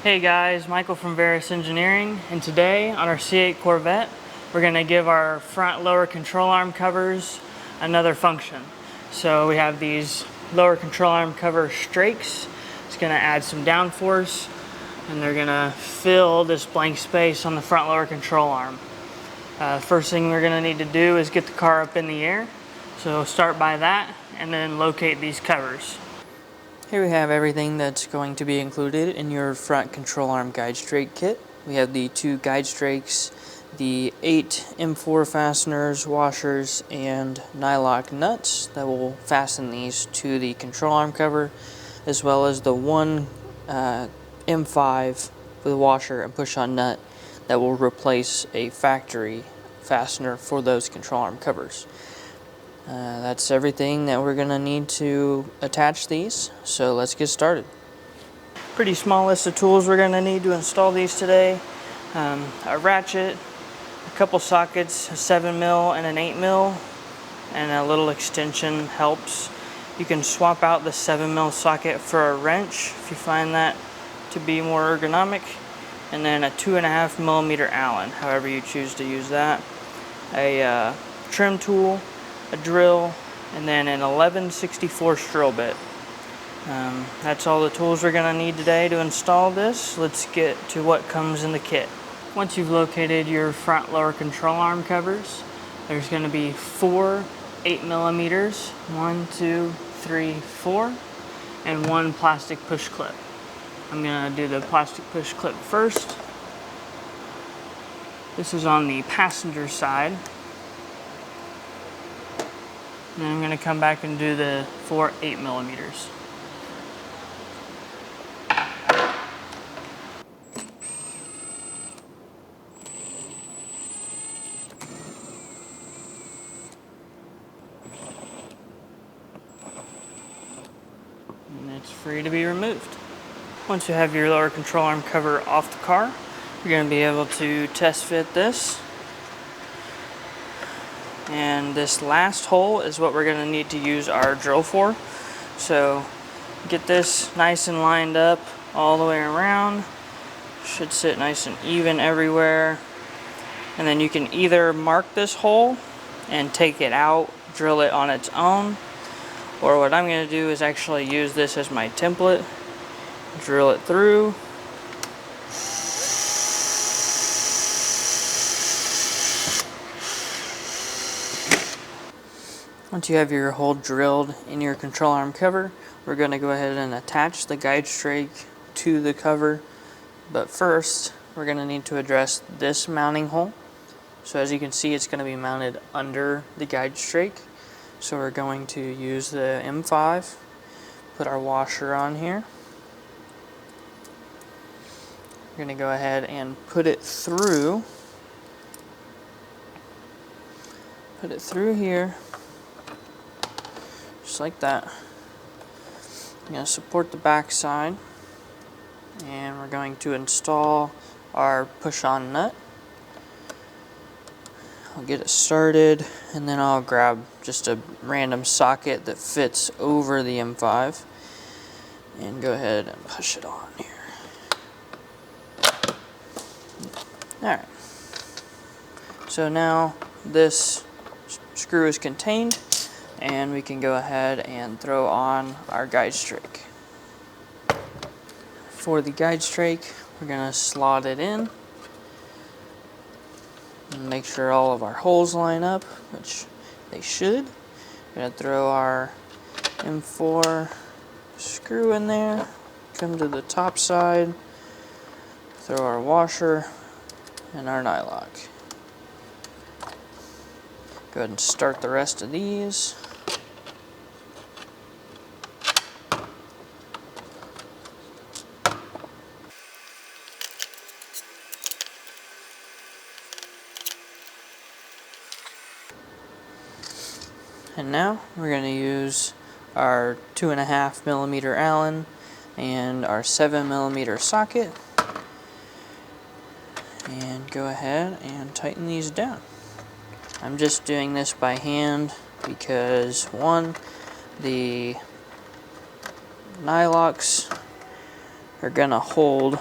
Hey guys, Michael from Varus Engineering, and today on our C8 Corvette we're going to give our front lower control arm covers another function. So we have these lower control arm cover strakes. It's going to add some downforce and they're going to fill this blank space on the front lower control arm. First thing we're going to need to do is get the car up in the air. So start by that and then locate these covers. Here we have everything that's going to be included in your front control arm guide strake kit. We have the 2 guide strakes, the 8 M4 fasteners, washers, and nylock nuts that will fasten these to the control arm cover, as well as the 1 M5 with a washer and push-on nut that will replace a factory fastener for those control arm covers. That's everything that we're going to need to attach these, so let's get started. Pretty small list of tools we're going to need to install these today. A ratchet, a couple sockets, a 7mm and an 8mm, and a little extension helps. You can swap out the 7mm socket for a wrench if you find that to be more ergonomic, and then a 2.5mm Allen, however you choose to use that. A trim tool, a drill, and then an 11/64 drill bit. That's all the tools we're going to need today to install this. Let's get to what comes in the kit. Once you've located your front lower control arm covers, there's going to be 4 8mm, 1, 2, 3, 4, and 1 plastic push clip. I'm going to do the plastic push clip first. This is on the passenger side. And then I'm going to come back and do the 4 8mm. And it's free to be removed. Once you have your lower control arm cover off the car, you're going to be able to test fit this. And this last hole is what we're going to need to use our drill for. So get this nice and lined up all the way around. Should sit nice and even everywhere. And then you can either mark this hole and take it out, drill it on its own, or what I'm going to do is actually use this as my template, drill it through. Once you have your hole drilled in your control arm cover, we're going to go ahead and attach the guide strake to the cover. But first, we're going to need to address this mounting hole. So as you can see, it's going to be mounted under the guide strake. So we're going to use the M5, put our washer on here. We're going to go ahead and put it through here. Just like that. I'm going to support the back side, and we're going to install our push-on nut. I'll get it started, and then I'll grab just a random socket that fits over the M5 and go ahead and push it on here. Alright, so now this screw is contained, and we can go ahead and throw on our guide strake. For the guide strake, we're going to slot it in and make sure all of our holes line up, which they should. We're going to throw our M4 screw in there, come to the top side, throw our washer and our nylock. Go ahead and start the rest of these. And now we're going to use our 2.5mm Allen and our 7mm socket and go ahead and tighten these down. I'm just doing this by hand because, one, the nylocks are going to hold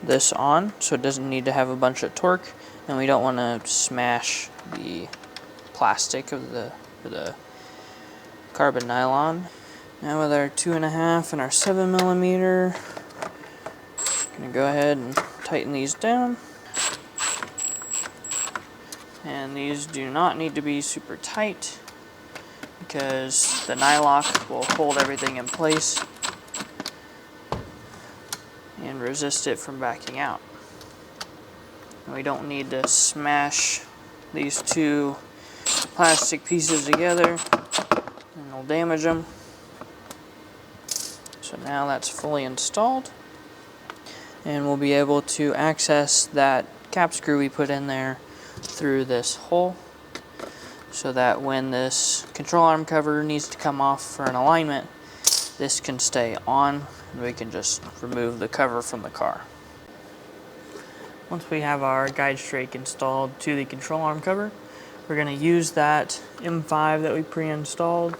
this on so it doesn't need to have a bunch of torque, and we don't want to smash the plastic of the carbon nylon. Now with our 2.5 and our 7mm, I'm going to go ahead and tighten these down. And these do not need to be super tight because the nylock will hold everything in place and resist it from backing out. And we don't need to smash these two plastic pieces together and it'll damage them. So now that's fully installed, and we'll be able to access that cap screw we put in there through this hole, so that when this control arm cover needs to come off for an alignment, this can stay on and we can just remove the cover from the car. Once we have our guide strake installed to the control arm cover, we're going to use that M5 that we pre-installed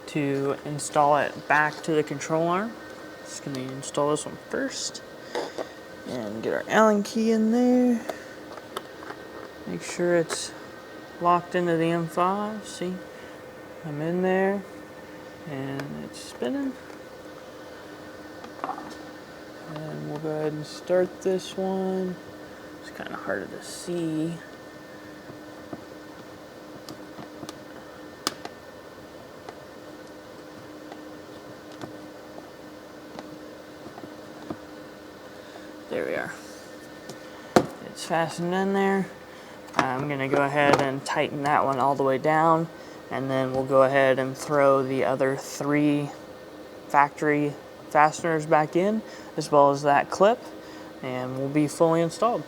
to install it back to the control arm. Just going to install this one first and get our Allen key in there. Make sure it's locked into the M5. See, I'm in there and it's spinning. And we'll go ahead and start this one. It's kind of harder to see. There we are. It's fastened in there. I'm going to go ahead and tighten that one all the way down, and then we'll go ahead and throw the other 3 factory fasteners back in, as well as that clip, and we'll be fully installed.